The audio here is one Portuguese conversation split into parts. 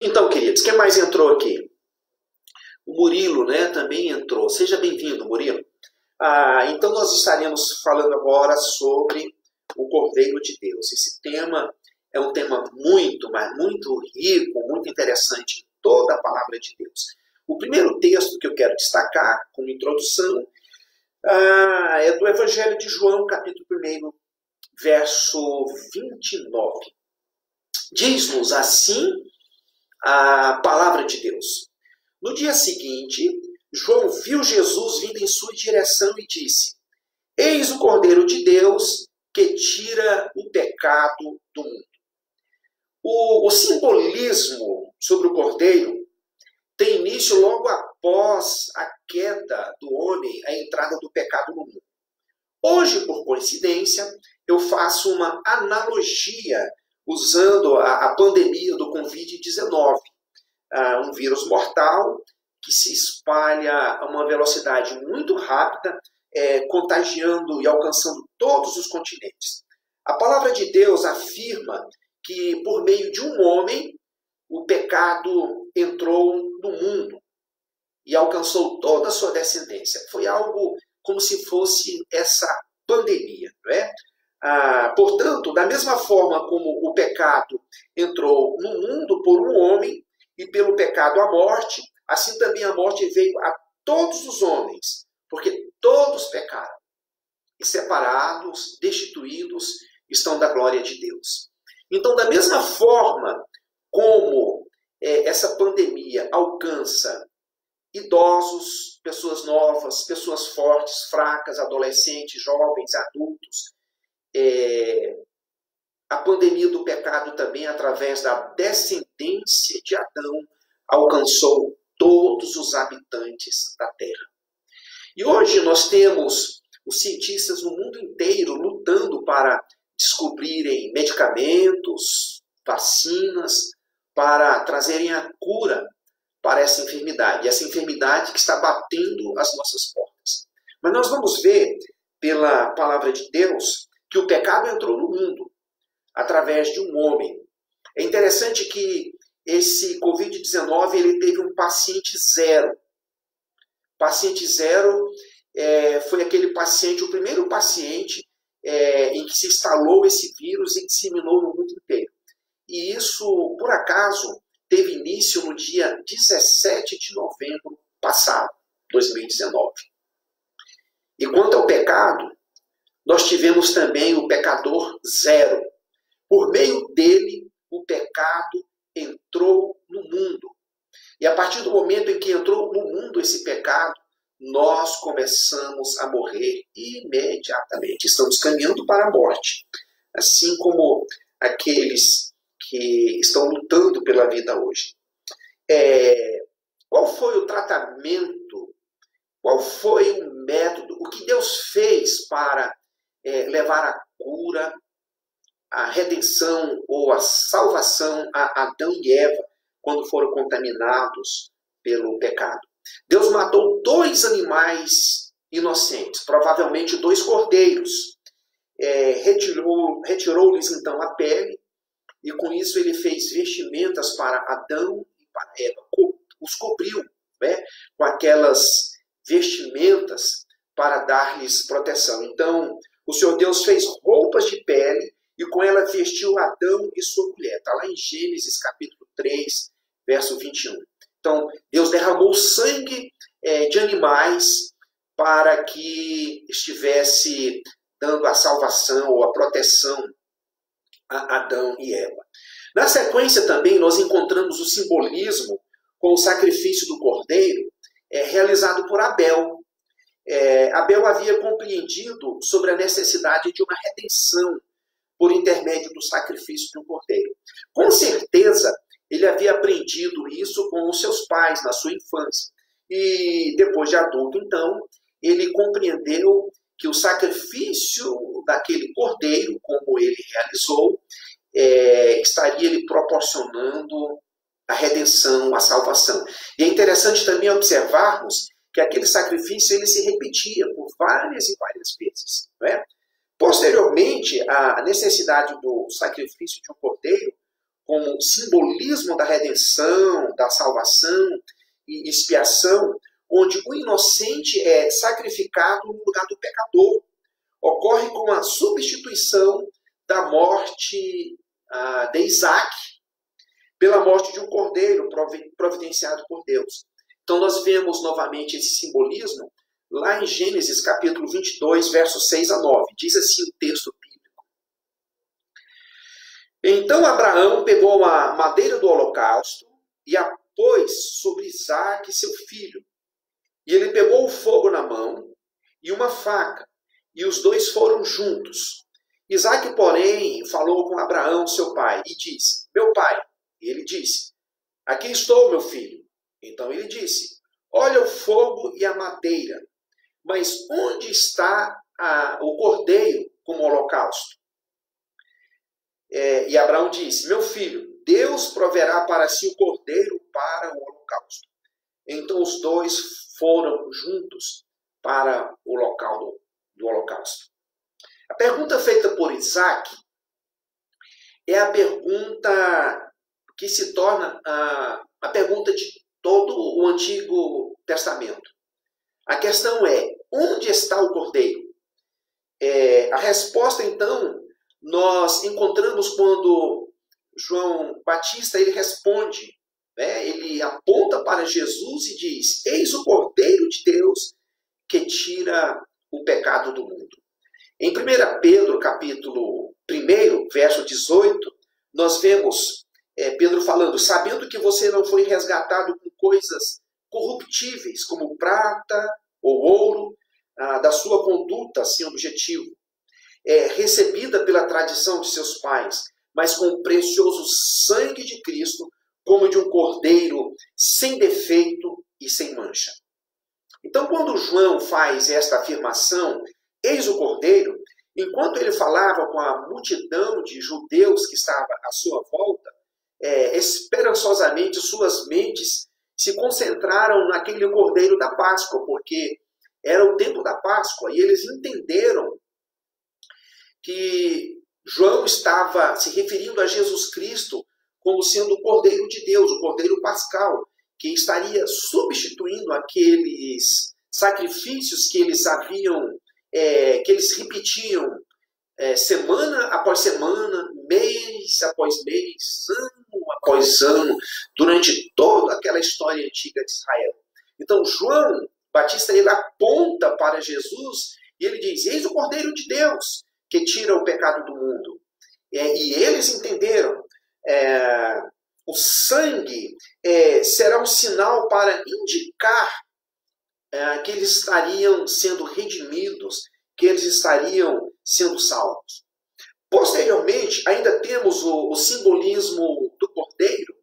Então, queridos, quem mais entrou aqui? O Murilo, né, também entrou. Seja bem-vindo, Murilo. Então, nós estaremos falando agora sobre o Cordeiro de Deus. Esse tema é um tema muito, mas muito rico, muito interessante em toda a palavra de Deus. O primeiro texto que eu quero destacar como introdução é do Evangelho de João, capítulo 1, verso 29. Diz-nos assim a palavra de Deus. No dia seguinte, João viu Jesus vindo em sua direção e disse: Eis o Cordeiro de Deus que tira o pecado do mundo. O simbolismo sobre o Cordeiro tem início logo após a queda do homem, a entrada do pecado no mundo. Hoje, por coincidência, eu faço uma analogia usando a pandemia do Covid-19, um vírus mortal que se espalha a uma velocidade muito rápida, contagiando e alcançando todos os continentes. A palavra de Deus afirma que por meio de um homem o pecado entrou no mundo e alcançou toda a sua descendência. Foi algo como se fosse essa pandemia, não é? Portanto, da mesma forma como o pecado entrou no mundo por um homem e pelo pecado a morte, assim também a morte veio a todos os homens, porque todos pecaram e separados, destituídos, estão da glória de Deus. Então, da mesma forma como essa pandemia alcança idosos, pessoas novas, pessoas fortes, fracas, adolescentes, jovens, adultos, a pandemia do pecado também, através da descendência de Adão, alcançou todos os habitantes da Terra. E hoje nós temos os cientistas no mundo inteiro lutando para descobrirem medicamentos, vacinas, para trazerem a cura para essa enfermidade que está batendo as nossas portas. Mas nós vamos ver, pela palavra de Deus, que o pecado entrou no mundo através de um homem. É interessante que esse Covid-19 ele teve um paciente zero. Paciente zero foi aquele paciente, o primeiro paciente em que se instalou esse vírus e disseminou no mundo inteiro. E isso, por acaso, teve início no dia 17 de novembro passado, 2019. E quanto ao pecado, nós tivemos também o pecador zero. Por meio dele, o pecado entrou no mundo. E a partir do momento em que entrou no mundo esse pecado, nós começamos a morrer imediatamente. Estamos caminhando para a morte. Assim como aqueles que estão lutando pela vida hoje. Qual foi o tratamento? Qual foi o método? O que Deus fez para levar a cura, a redenção ou a salvação a Adão e Eva quando foram contaminados pelo pecado? Deus matou 2 animais inocentes, provavelmente 2 cordeiros. Retirou-lhes então a pele e com isso ele fez vestimentas para Adão e para Eva. Os cobriu, né, com aquelas vestimentas para dar-lhes proteção. Então, o Senhor Deus fez roupas de pele e com ela vestiu Adão e sua mulher. Está lá em Gênesis capítulo 3, verso 21. Então, Deus derramou sangue de animais para que estivesse dando a salvação ou a proteção a Adão e Eva. Na sequência também nós encontramos o simbolismo com o sacrifício do cordeiro realizado por Abel. Abel havia compreendido sobre a necessidade de uma redenção por intermédio do sacrifício de um cordeiro. Com certeza, ele havia aprendido isso com os seus pais na sua infância. E depois de adulto, então, ele compreendeu que o sacrifício daquele cordeiro, como ele realizou, estaria lhe proporcionando a redenção, a salvação. E é interessante também observarmos que aquele sacrifício ele se repetia por várias e várias vezes. Não é? Posteriormente, a necessidade do sacrifício de um cordeiro como simbolismo da redenção, da salvação e expiação, onde o inocente é sacrificado no lugar do pecador. Ocorre com a substituição da morte de Isaac pela morte de um cordeiro providenciado por Deus. Então nós vemos novamente esse simbolismo lá em Gênesis capítulo 22, versos 6 a 9. Diz assim o texto bíblico. Então Abraão pegou a madeira do holocausto e a pôs sobre Isaac, seu filho. E ele pegou o fogo na mão e uma faca, e os dois foram juntos. Isaac, porém, falou com Abraão, seu pai, e disse, meu pai. E ele disse, aqui estou, meu filho. Então ele disse, olha o fogo e a madeira, mas onde está o cordeiro como holocausto? E Abraão disse, meu filho, Deus proverá para si o cordeiro para o holocausto. Então os dois foram juntos para o local do holocausto. A pergunta feita por Isaac é a pergunta que se torna a pergunta de todo o Antigo Testamento. A questão é, onde está o cordeiro? A resposta, então, nós encontramos quando João Batista ele responde, né? Ele aponta para Jesus e diz, eis o Cordeiro de Deus que tira o pecado do mundo. Em 1 Pedro, capítulo 1, verso 18, nós vemos Pedro falando, sabendo que você não foi resgatado com coisas corruptíveis, como prata ou ouro, da sua conduta sem objetivo, recebida pela tradição de seus pais, mas com o precioso sangue de Cristo, como de um cordeiro sem defeito e sem mancha. Então, quando João faz esta afirmação, eis o cordeiro, enquanto ele falava com a multidão de judeus que estava à sua volta, esperançosamente suas mentes se concentraram naquele cordeiro da Páscoa, porque era o tempo da Páscoa, e eles entenderam que João estava se referindo a Jesus Cristo como sendo o Cordeiro de Deus, o Cordeiro Pascal, que estaria substituindo aqueles sacrifícios que eles haviam, que eles repetiam semana após semana, mês após mês, ano após ano, durante toda aquela história antiga de Israel. Então João Batista ele aponta para Jesus e ele diz, eis o Cordeiro de Deus que tira o pecado do mundo. E eles entenderam, o sangue será um sinal para indicar que eles estariam sendo redimidos, que eles estariam sendo salvos. Posteriormente, ainda temos o simbolismo do cordeiro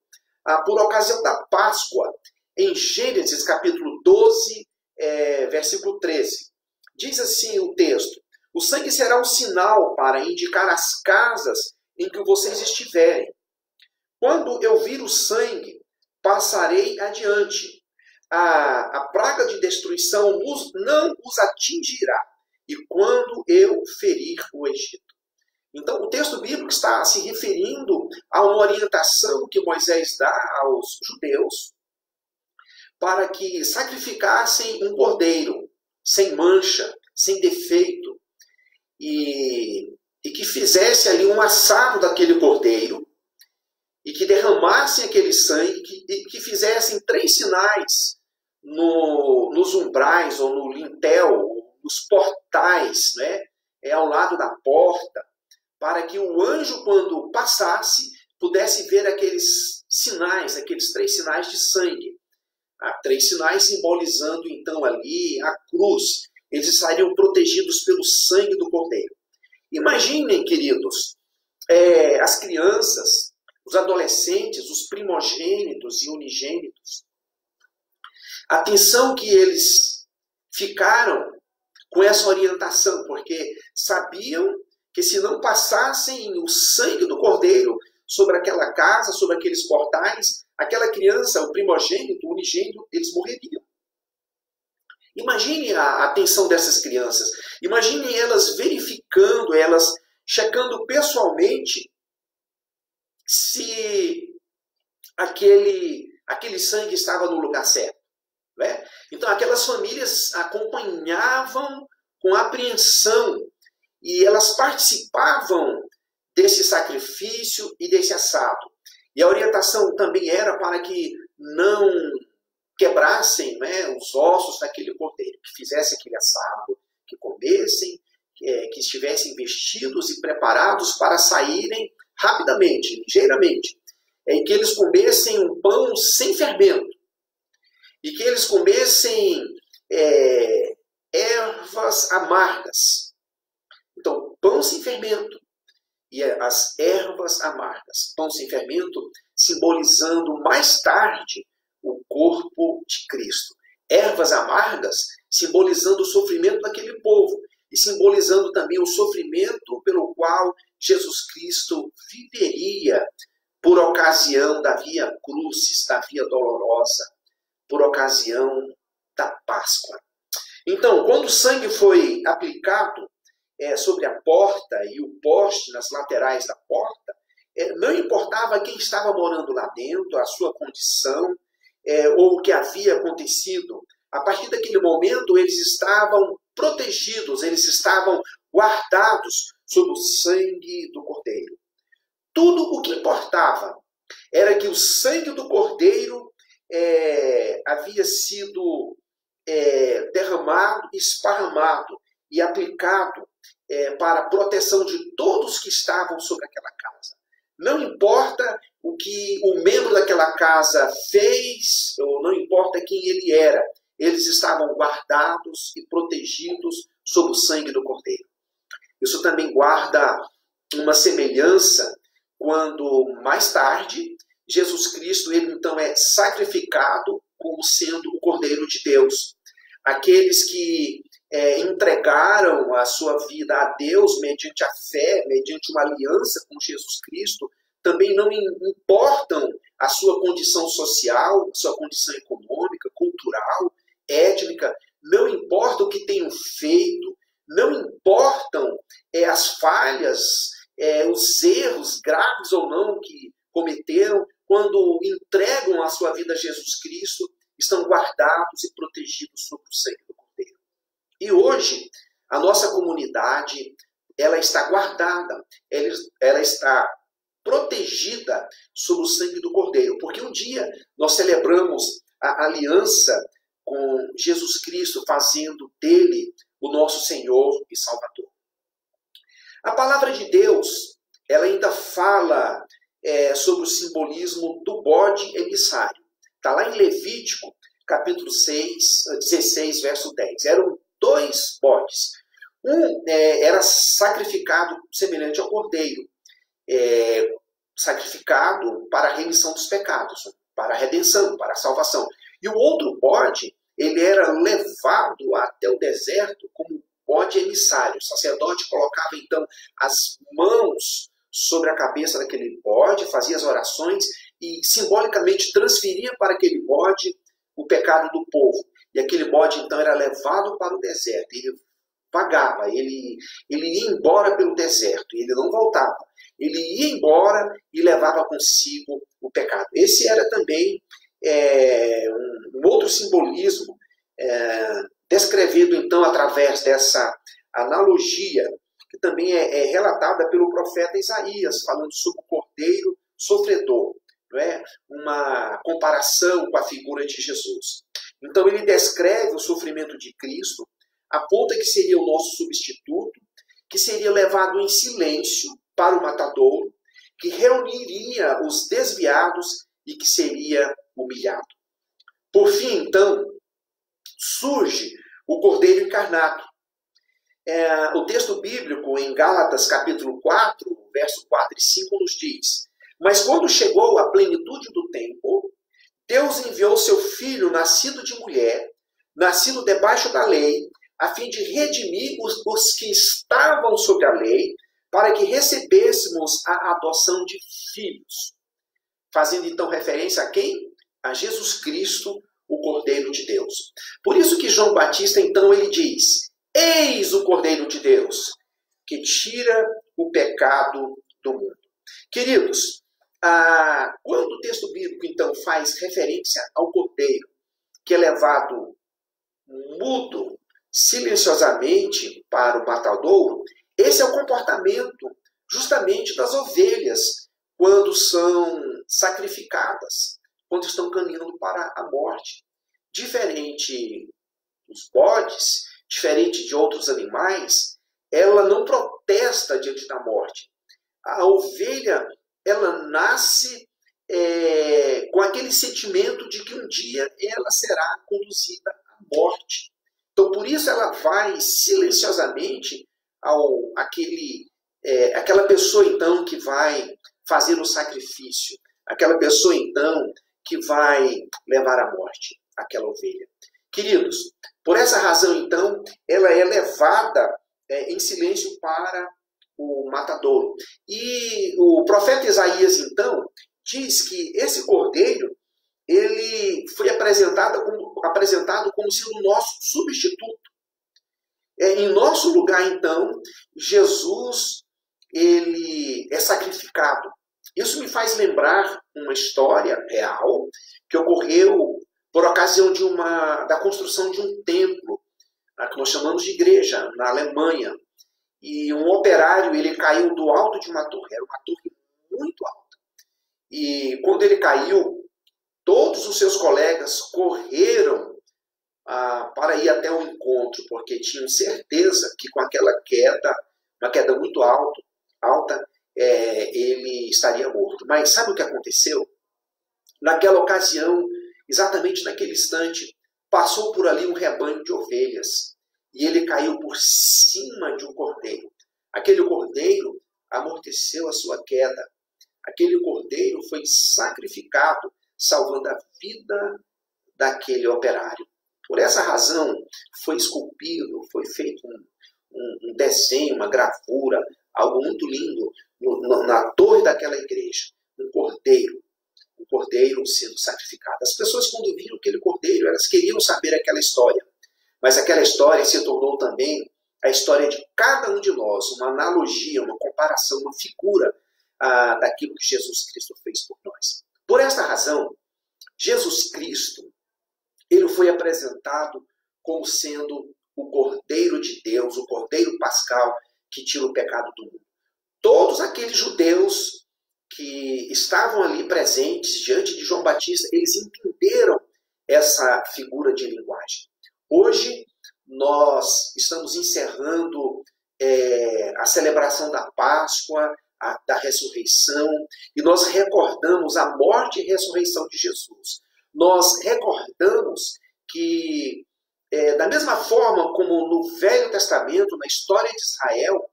por ocasião da Páscoa, em Gênesis capítulo 12, versículo 13. Diz assim o texto, o sangue será um sinal para indicar as casas em que vocês estiverem. Quando eu vir o sangue, passarei adiante. A praga de destruição não os atingirá. E quando eu ferir o Egito. Então, o texto bíblico está se referindo a uma orientação que Moisés dá aos judeus para que sacrificassem um cordeiro sem mancha, sem defeito, e que fizesse ali um assado daquele cordeiro, e que derramassem aquele sangue, e que fizessem 3 sinais nos umbrais, ou no lintel, nos portais, né? Ao lado da porta, para que o anjo, quando passasse, pudesse ver aqueles sinais, aqueles 3 sinais de sangue. 3 sinais simbolizando, então, ali a cruz. Eles estariam protegidos pelo sangue do cordeiro. Imaginem, queridos, as crianças, os adolescentes, os primogênitos e unigênitos, a atenção que eles ficaram com essa orientação, porque sabiam que se não passassem o sangue do cordeiro sobre aquela casa, sobre aqueles portais, aquela criança, o primogênito, o unigênito, eles morreriam. Imagine a atenção dessas crianças. Imagine elas verificando, elas checando pessoalmente se aquele sangue estava no lugar certo. Né? Então, aquelas famílias acompanhavam com apreensão e elas participavam desse sacrifício e desse assado. E a orientação também era para que não quebrassem, né, os ossos daquele cordeiro, que fizessem aquele assado, que comessem, que estivessem vestidos e preparados para saírem rapidamente, ligeiramente. E que eles comessem um pão sem fermento. E que eles comessem ervas amargas. Então, pão sem fermento e as ervas amargas. Pão sem fermento simbolizando mais tarde o corpo de Cristo. Ervas amargas simbolizando o sofrimento daquele povo e simbolizando também o sofrimento pelo qual Jesus Cristo viveria por ocasião da via crucis, da via dolorosa, por ocasião da Páscoa. Então, quando o sangue foi aplicado sobre a porta e o poste nas laterais da porta, não importava quem estava morando lá dentro, a sua condição, ou o que havia acontecido. A partir daquele momento, eles estavam protegidos, eles estavam guardados sob o sangue do Cordeiro. Tudo o que importava era que o sangue do Cordeiro havia sido derramado, esparramado e aplicado para a proteção de todos que estavam sobre aquela casa. Não importa o que o membro daquela casa fez, ou não importa quem ele era, eles estavam guardados e protegidos sob o sangue do Cordeiro. Isso também guarda uma semelhança quando, mais tarde, Jesus Cristo, ele então é sacrificado como sendo o Cordeiro de Deus. Aqueles que entregaram a sua vida a Deus mediante a fé, mediante uma aliança com Jesus Cristo, também não importam a sua condição social, a sua condição econômica, cultural, étnica, não importa o que tenham feito, não importam as falhas, os erros graves ou não que cometeram, quando entregam a sua vida a Jesus Cristo, estão guardados e protegidos sob o sangue do Cordeiro. E hoje, a nossa comunidade, ela está guardada, ela está protegida sob o sangue do Cordeiro, porque um dia nós celebramos a aliança com Jesus Cristo, fazendo dele o nosso Senhor e Salvador. A palavra de Deus, ela ainda fala sobre o simbolismo do bode emissário. Está lá em Levítico, capítulo 16, verso 10. Eram 2 bodes. Um era sacrificado semelhante ao cordeiro, sacrificado para a remissão dos pecados, para a redenção, para a salvação. E o outro bode, ele era levado até o deserto como bode emissário. O sacerdote colocava então as mãos sobre a cabeça daquele bode, fazia as orações e simbolicamente transferia para aquele bode o pecado do povo. E aquele bode então era levado para o deserto. Ele vagava, ele ia embora pelo deserto, e ele não voltava. Ele ia embora e levava consigo o pecado. Esse era também um outro simbolismo descrevido então através dessa analogia, que também é relatada pelo profeta Isaías, falando sobre o cordeiro sofredor, não é? Uma comparação com a figura de Jesus. Então ele descreve o sofrimento de Cristo, aponta que seria o nosso substituto, que seria levado em silêncio para o matadouro, que reuniria os desviados e que seria humilhado. Por fim, então, surge o Cordeiro encarnado. O texto bíblico em Gálatas capítulo 4, verso 4 e 5 nos diz: mas quando chegou a plenitude do tempo, Deus enviou seu Filho, nascido de mulher, nascido debaixo da lei, a fim de redimir os que estavam sob a lei, para que recebêssemos a adoção de filhos. Fazendo então referência a quem? A Jesus Cristo, o Cordeiro de Deus. Por isso que João Batista então ele diz: eis o Cordeiro de Deus, que tira o pecado do mundo. Queridos, Quando o texto bíblico, então, faz referência ao cordeiro, que é levado mudo, silenciosamente para o matadouro, esse é o comportamento justamente das ovelhas quando são sacrificadas, quando estão caminhando para a morte. Diferente dos bodes, diferente de outros animais, ela não protesta diante da morte. A ovelha, ela nasce com aquele sentimento de que um dia ela será conduzida à morte. Então, por isso ela vai silenciosamente aquela pessoa, então, que vai fazer o sacrifício, aquela pessoa, então, que vai levar à morte aquela ovelha. Queridos, por essa razão, então, ela é levada em silêncio para o matadouro. E o profeta Isaías, então, diz que esse cordeiro, ele foi apresentado como sendo o nosso substituto. Em nosso lugar, então, Jesus, ele é sacrificado. Isso me faz lembrar uma história real que ocorreu por ocasião da construção de um templo, que nós chamamos de igreja, na Alemanha. E um operário, ele caiu do alto de uma torre, era uma torre muito alta. E quando ele caiu, todos os seus colegas correram para ir até o encontro, porque tinham certeza que com aquela queda, uma queda muito alta, ele estaria morto. Mas sabe o que aconteceu? Naquela ocasião, exatamente naquele instante, passou por ali um rebanho de ovelhas e ele caiu por cima de um cordeiro. Aquele cordeiro amorteceu a sua queda. Aquele cordeiro foi sacrificado, salvando a vida daquele operário. Por essa razão, foi esculpido, foi feito um desenho, uma gravura, algo muito lindo, na torre daquela igreja. Um cordeiro sendo sacrificado. As pessoas, quando viram aquele cordeiro, elas queriam saber aquela história. Mas aquela história se tornou também a história de cada um de nós, uma analogia, uma comparação, uma figura daquilo que Jesus Cristo fez por nós. Por esta razão, Jesus Cristo, ele foi apresentado como sendo o Cordeiro de Deus, o Cordeiro Pascal que tira o pecado do mundo. Todos aqueles judeus que estavam ali presentes diante de João Batista, eles entenderam essa figura de linguagem. Hoje, nós estamos encerrando a celebração da Páscoa, da ressurreição, e nós recordamos a morte e ressurreição de Jesus. Nós recordamos que, da mesma forma como no Velho Testamento, na história de Israel,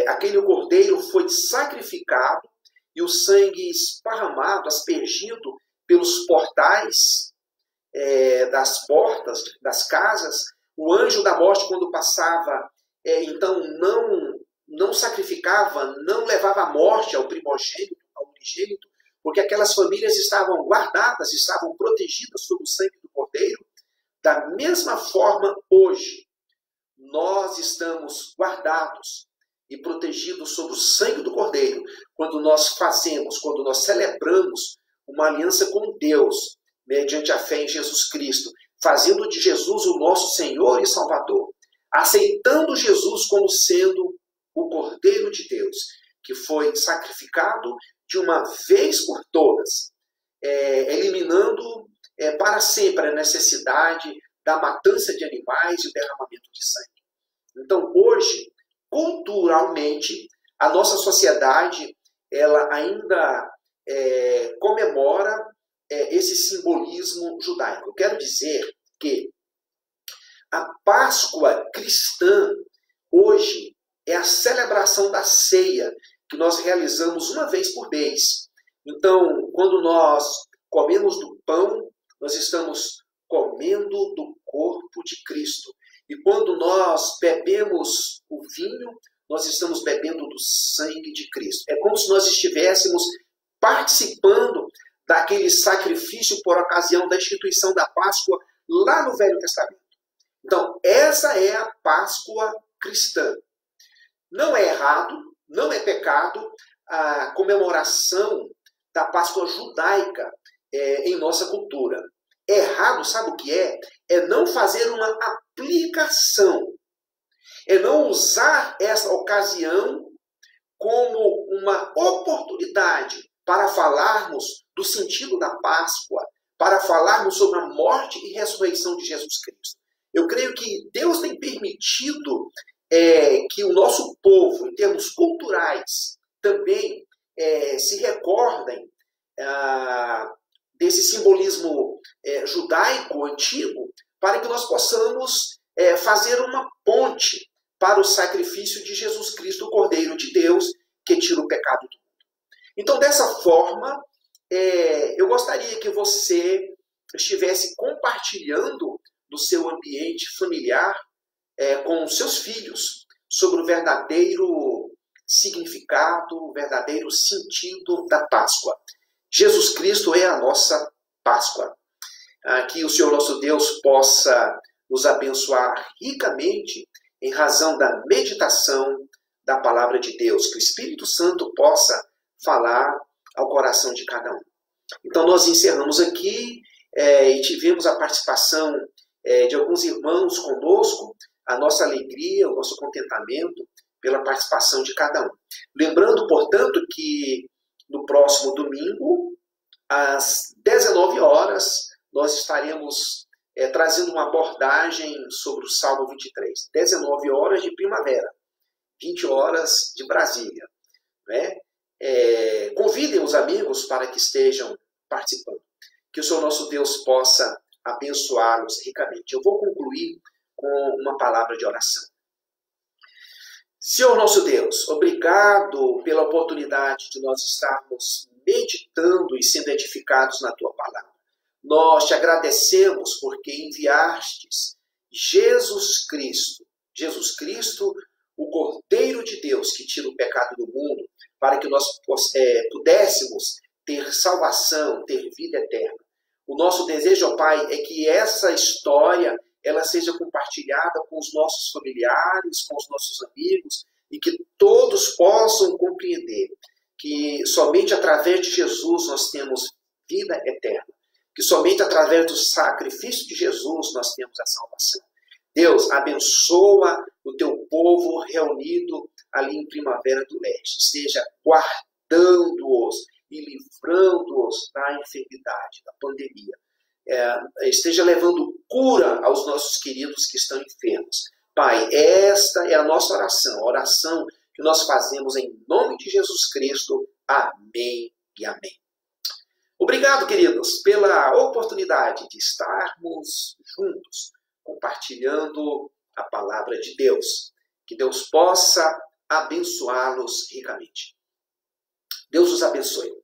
aquele cordeiro foi sacrificado e o sangue esparramado, aspergido pelos portais das portas das casas. O anjo da morte, quando passava, então não sacrificava, não levava a morte ao primogênito, ao unigênito, porque aquelas famílias estavam guardadas, estavam protegidas sob o sangue do cordeiro. Da mesma forma, hoje, nós estamos guardados e protegidos sob o sangue do cordeiro, quando nós celebramos uma aliança com Deus, mediante a fé em Jesus Cristo, fazendo de Jesus o nosso Senhor e Salvador, aceitando Jesus como sendo o Cordeiro de Deus, que foi sacrificado de uma vez por todas, eliminando para sempre a necessidade da matança de animais e o derramamento de sangue. Então, hoje, culturalmente, a nossa sociedade ela ainda comemora esse simbolismo judaico. Eu quero dizer que a Páscoa cristã, hoje, é a celebração da ceia, que nós realizamos uma vez por mês. Então, quando nós comemos do pão, nós estamos comendo do corpo de Cristo. E quando nós bebemos o vinho, nós estamos bebendo do sangue de Cristo. É como se nós estivéssemos participando daquele sacrifício por ocasião da instituição da Páscoa lá no Velho Testamento. Então, essa é a Páscoa cristã. Não é errado, não é pecado a comemoração da Páscoa judaica em nossa cultura. Errado, sabe o que é? É não fazer uma aplicação. É não usar essa ocasião como uma oportunidade para falarmos do sentido da Páscoa, para falarmos sobre a morte e ressurreição de Jesus Cristo. Eu creio que Deus tem permitido que o nosso povo, em termos culturais, também se recordem desse simbolismo judaico antigo, para que nós possamos fazer uma ponte para o sacrifício de Jesus Cristo, o Cordeiro de Deus, que tira o pecado do mundo. Então, dessa forma, eu gostaria que você estivesse compartilhando no seu ambiente familiar com os seus filhos sobre o verdadeiro significado, o verdadeiro sentido da Páscoa. Jesus Cristo é a nossa Páscoa. Que o Senhor nosso Deus possa nos abençoar ricamente em razão da meditação da palavra de Deus, que o Espírito Santo possa falar ao coração de cada um. Então nós encerramos aqui e tivemos a participação de alguns irmãos conosco, a nossa alegria, o nosso contentamento pela participação de cada um. Lembrando, portanto, que no próximo domingo, às 19 horas, nós estaremos trazendo uma abordagem sobre o Salmo 23. 19 horas de primavera, 20 horas de Brasília. Né? Convidem os amigos para que estejam participando. Que o Senhor nosso Deus possa abençoá-los ricamente. Eu vou concluir com uma palavra de oração. Senhor nosso Deus, obrigado pela oportunidade de nós estarmos meditando e sendo edificados na Tua palavra. Nós te agradecemos porque enviastes Jesus Cristo, o Cordeiro de Deus que tira o pecado do mundo, para que nós pudéssemos ter salvação, ter vida eterna. O nosso desejo, ó Pai, é que essa história ela seja compartilhada com os nossos familiares, com os nossos amigos, e que todos possam compreender que somente através de Jesus nós temos vida eterna, que somente através do sacrifício de Jesus nós temos a salvação. Deus, abençoa o teu povo reunido ali em Primavera do Leste, esteja guardando-os e livrando-os da enfermidade, da pandemia. Esteja levando cura aos nossos queridos que estão enfermos. Pai, esta é a nossa oração, a oração que nós fazemos em nome de Jesus Cristo. Amém e amém. Obrigado, queridos, pela oportunidade de estarmos juntos, compartilhando a palavra de Deus. Que Deus possa abençoá-los ricamente. Deus os abençoe.